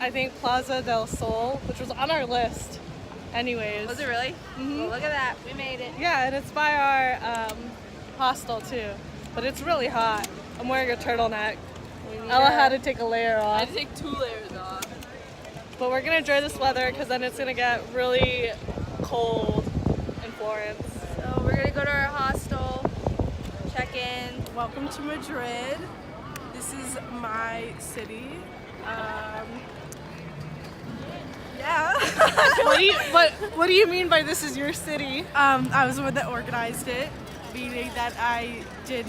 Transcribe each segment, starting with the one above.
I think, Plaza del Sol, which was on our list anyways. Was it really? Mm-hmm. Well, look at that. We made it. Yeah, and it's by our hostel too. But it's really hot. I'm wearing a turtleneck. Ella had to take a layer off. I had to take 2 layers off. But we're gonna enjoy this weather because then it's gonna get really cold in Florence. So we're gonna go to our hostel, check in. Welcome to Madrid. This is my city. Yeah. What do you mean by this is your city? I was the one that organized it, meaning that I did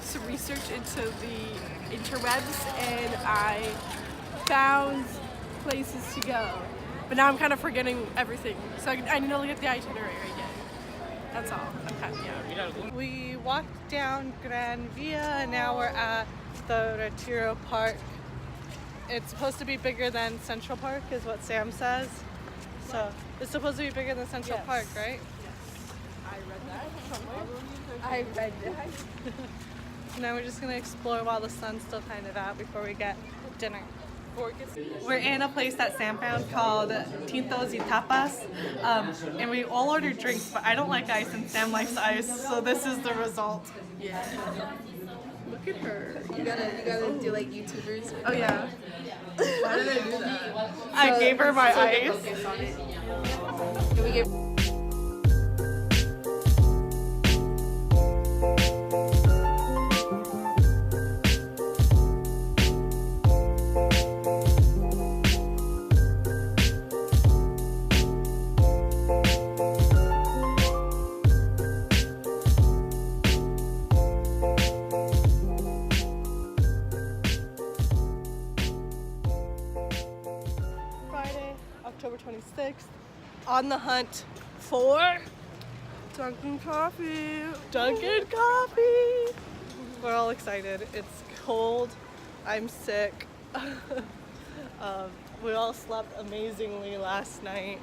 some research into the interwebs and I found places to go. But now I'm kind of forgetting everything, so I need to look at the itinerary again. That's all. We walked down Gran Via and now we're at the Retiro Park. It's supposed to be bigger than Central Park is what Sam says. So it's supposed to be bigger than Central Park, right? I read that somewhere. I read that. Now we're just gonna explore while the sun's still kind of out before we get dinner. We're in a place that Sam found called Tintos y Tapas, and we all ordered drinks, but I don't like ice and Sam likes ice, so this is the result. Yeah. Look at her. You gotta do like YouTubers. Oh yeah. Why did I do that? I gave her my ice. Focus on it. Can we get? October 26th, on the hunt for Dunkin' Coffee. Dunkin' Coffee. We're all excited. It's cold. I'm sick. We all slept amazingly last night.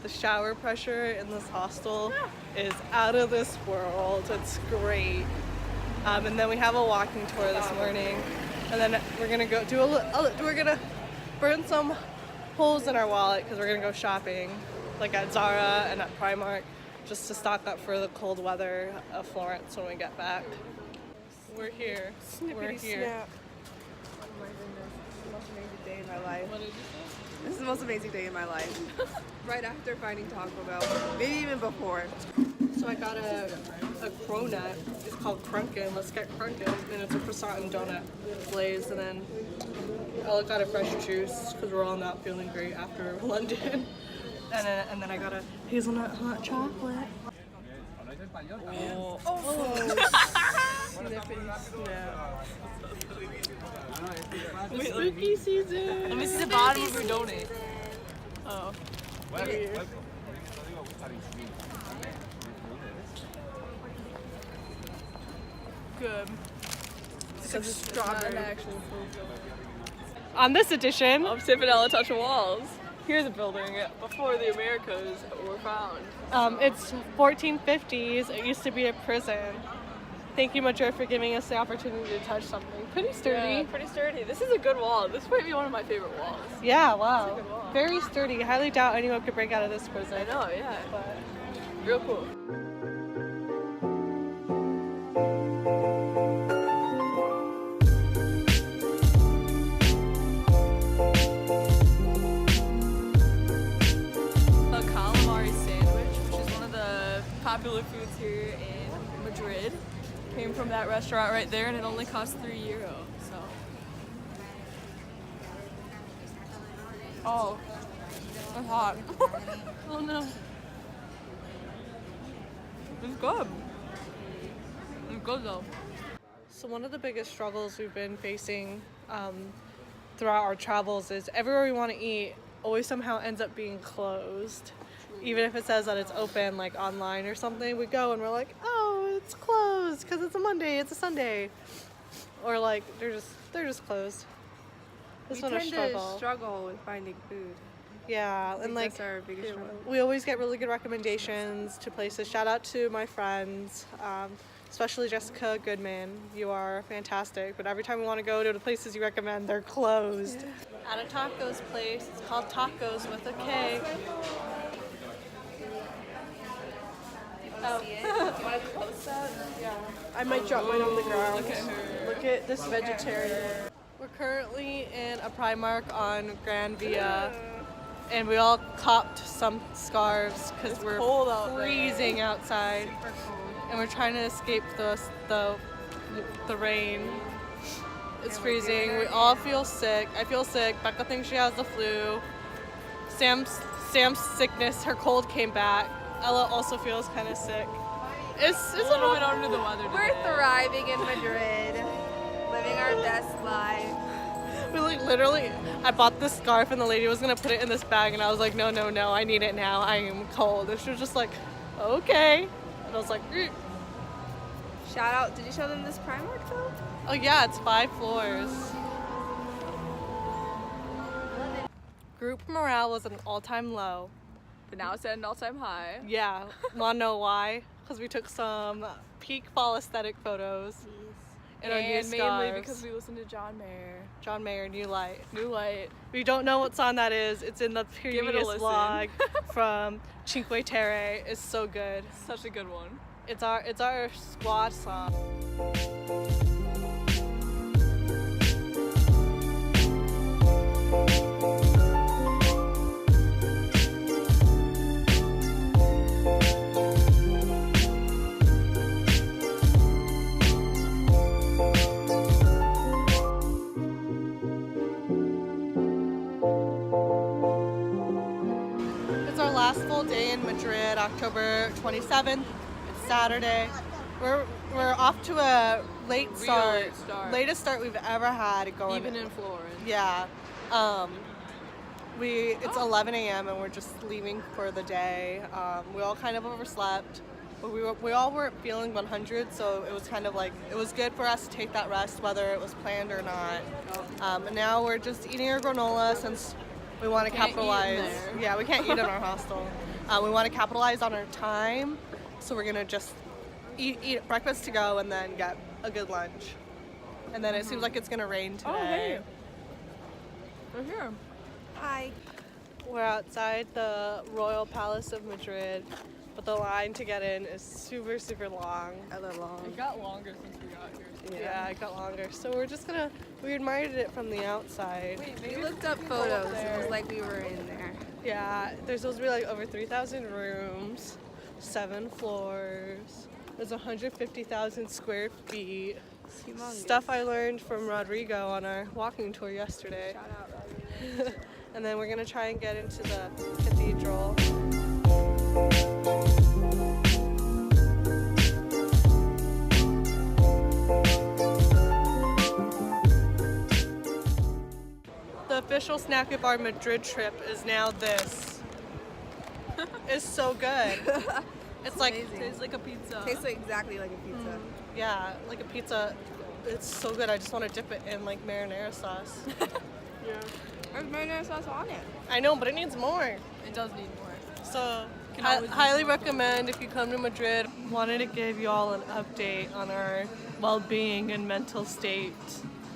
The shower pressure in this hostel is out of this world. It's great. And then we have a walking tour this morning, and then we're gonna go do we're gonna burn some holes in our wallet because we're gonna go shopping, like at Zara and at Primark, just to stock up for the cold weather of Florence when we get back. We're here. We're here. Snap. Oh my goodness, this is the most amazing day in my life. What did you say? This is the most amazing day in my life. Right after finding Taco Bell, maybe even before. So I got a cronut. It's called Crunkin'. Let's get Crunkin'. And it's a croissant and donut glaze. And then Ella got a fresh juice because we're all not feeling great after London. And then I got a hazelnut hot chocolate. Spooky season. Let me see the bottom of your donut. Oh. Good. It's like strawberry. On this edition I'm Tiff and Ella touching walls. Here's a building before the Americas were found. it's 1450s. It used to be a prison. Thank you, Madrid, for giving us the opportunity to touch something. Pretty sturdy. Yeah, pretty sturdy. This is a good wall. This might be one of my favorite walls. Yeah, wow. It's a good wall. Very sturdy. Highly doubt anyone could break out of this prison. I know, yeah. But Real cool. A calamari sandwich, which is one of the popular foods here in Madrid. Came from that restaurant right there, and it only cost €3. So. Oh, that's hot. oh no. It's good. It's good though. So one of the biggest struggles we've been facing throughout our travels is everywhere we want to eat always somehow ends up being closed. Even if it says that it's open, like online or something, we go and we're like, oh, it's closed because it's a Monday, it's a Sunday, or like they're just closed. It's been a struggle. to struggle with finding food. Yeah, and like that's our biggest struggle. we always get really good recommendations to places. Shout out to my friends, especially Jessica Goodman. You are fantastic. But every time we want to go to the places you recommend, they're closed. Yeah. at a tacos place. It's called Tacos with a K. Oh. Yeah. I might drop mine on the ground. Look at her. Look at this vegetarian. We're currently in a Primark on Gran Via, and we all copped some scarves because we're cold out there. freezing outside, Super cold. and we're trying to escape the rain. It's freezing. We all feel sick. I feel sick. Becca thinks she has the flu. Sam's sickness. Her cold came back. Ella also feels kind of sick. It's a little bit under the weather today. We're thriving in Madrid, living our best life. We like literally, I bought this scarf and the lady was gonna put it in this bag and I was like, no, I need it now. I am cold. And she was just like, okay. And I was like, Shout out, did you show them this Primark though? oh yeah, it's 5 floors. Group morale was at an all-time low. But now it's at an all-time high. Yeah, wanna know why? Because we took some peak fall aesthetic photos. In our new And mainly scarves. because we listened to John Mayer. John Mayer, New Light. New Light. If you don't know what song that is, it's in the Give it a previous listen. vlog from Cinque Terre. It's so good. Such a good one. It's our squad song. It's our last full day in Madrid, October 27th. It's Saturday. We're off to a late start. late start. Latest start we've ever had going. Even in Florence. Yeah. It's 11 a.m. and we're just leaving for the day. We all kind of overslept, but we all weren't feeling 100, so it was kind of like, it was good for us to take that rest, whether it was planned or not. And now we're just eating our granola since we want to Can't eat in capitalize. there. Yeah, we can't eat in our hostel. We want to capitalize on our time, so we're gonna just eat breakfast to go and then get a good lunch. And then it seems like it's gonna rain today. Oh, hey. We're here. Hi. We're outside the Royal Palace of Madrid, but the line to get in is super, super long. It got longer since we got here. Yeah, it got longer. So we admired it from the outside. Wait, We maybe looked up photos. It was like we were in there. Yeah, there's supposed to be like over 3,000 rooms, 7 floors. There's 150,000 square feet. It's humongous. Stuff I learned from Rodrigo on our walking tour yesterday. Shout out, Rodrigo. And then we're gonna try and get into the cathedral. The official snack of our Madrid trip is now this. It's so good. It's like, amazing. tastes like a pizza. Tastes like exactly like a pizza. yeah, like a pizza. It's so good. I just want to dip it in like marinara sauce. Yeah. There's marinara sauce on it. I know, but it needs more. It does need more. So, Can always highly use more. recommend if you come to Madrid. Wanted to give you all an update on our well-being and mental state.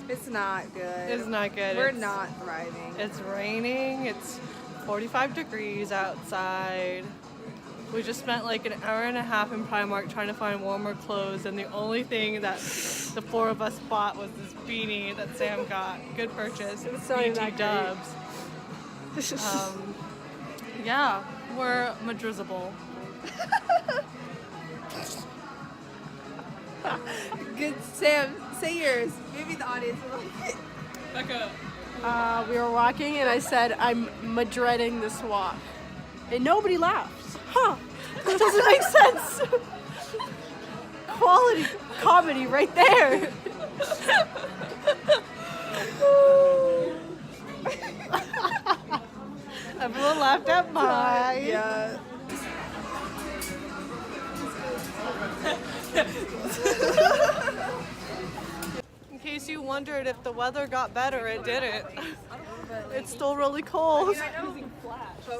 It's not good. It's not good. We're It's- not thriving. It's raining. It's 45 degrees outside. We just spent like an hour and a half in Primark trying to find warmer clothes, and the only thing that the 4 of us bought was this beanie that Sam got. Good purchase. It was not even BT that Dubs. Yeah, we're Madrizzable. Good, Sam. Say yours. Maybe the audience will like it. Becca. We were walking and I said, I'm Madreading this walk. And nobody laughed. Huh, that doesn't make sense. Quality comedy right there. Everyone laughed at mine. Yeah. In case you wondered if the weather got better, it didn't. It's still really cold.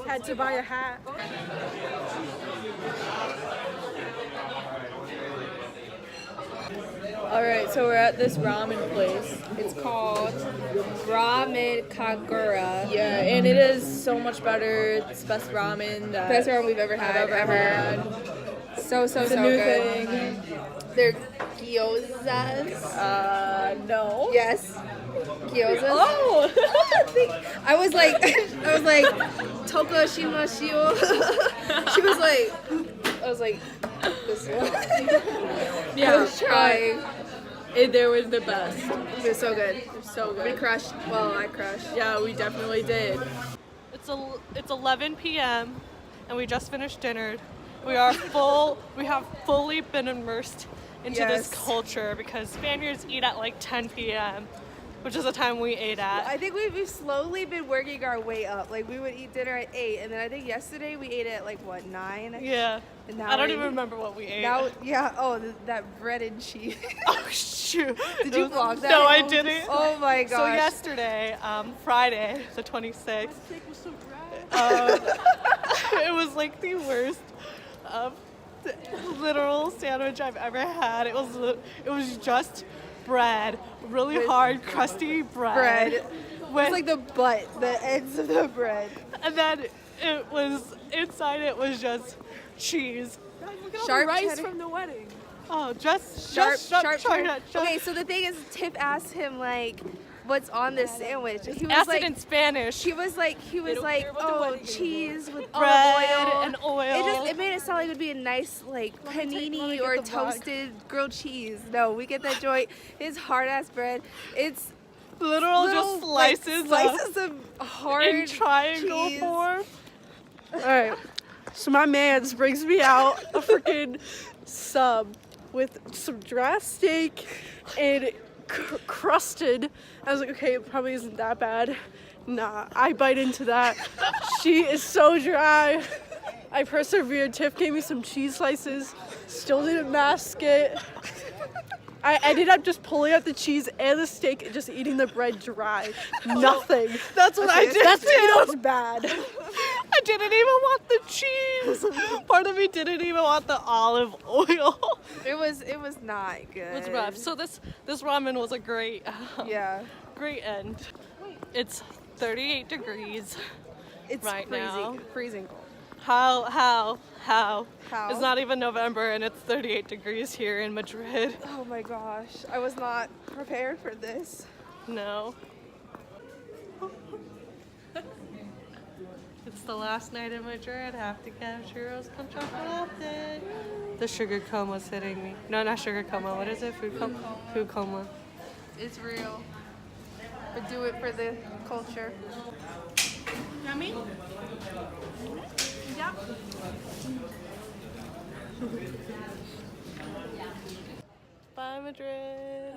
Had to buy a hat. Alright, so we're at this ramen place. It's called Ramen Kagura. Yeah, and it is so much better. It's the best ramen that Best ramen we've ever had. I've ever had. So It's a so new good. thing. They're gyozas. No. Yes. Gyozas. Oh! I was like, Toko Shima Shio. She was like, I was like, this one. Yeah, I was trying. They were the best. It was so good. They're so We good. crushed. Well, I crushed. Yeah, we definitely did. It's 11 p.m. and we just finished dinner. We have fully been immersed into this Yes. culture because Spaniards eat at like 10 p.m., which is the time we ate at. I think we've slowly been working our way up. Like we would eat dinner at 8, and then I think yesterday we ate at like what 9. Yeah. And now I don't we- even remember what we ate. Now, yeah. Oh, that bread and cheese. Oh shoot! Did you vlog that? No, I didn't. Oh my gosh. So yesterday, Friday, the 26th, it was like the worst literal sandwich I've ever had. It was just bread, really With hard, crusty bread. It With, was like the ends of the bread. and then it was inside. It was just cheese. Sharp rice cheddar. from the wedding. Oh, just Sharp cheddar. cheddar. Okay, so the thing is, Tiff asked him like, "What's on this sandwich?" He was Asked like, it in Spanish. he was like, don't care about the "Oh, wedding cheese with Bread olive oil and oil. It made it sound like it would be a nice like Let me panini get or the vlog. toasted grilled cheese. No, we get that joint. It's hard ass bread. It's Literal little, just like, slices of hard in triangle cheese. form. Alright, so my mans brings me out a freaking sub with some dry steak and crusted. I was like, okay, it probably isn't that bad. Nah, I bite into that. She is so dry. I persevered. Tiff gave me some cheese slices, still didn't mask it. I ended up just pulling out the cheese and the steak and just eating the bread dry. Nothing. That's what I did. That's too. you know it's bad. I didn't even want the cheese. Part of me didn't even want the olive oil. It was not good. It was rough. So this ramen was a great Yeah, end. It's 38 degrees. it's Right freezing, now. freezing cold. How? How? It's not even November and it's 38 degrees here in Madrid. Oh my gosh, I was not prepared for this. No. It's the last night in Madrid. Have to get churros con chocolate. The sugar coma's hitting me. No, not sugar coma. What is it? Food coma. Food coma. It's real. But do it for the culture. Yummy? Yeah. Bye, Madrid.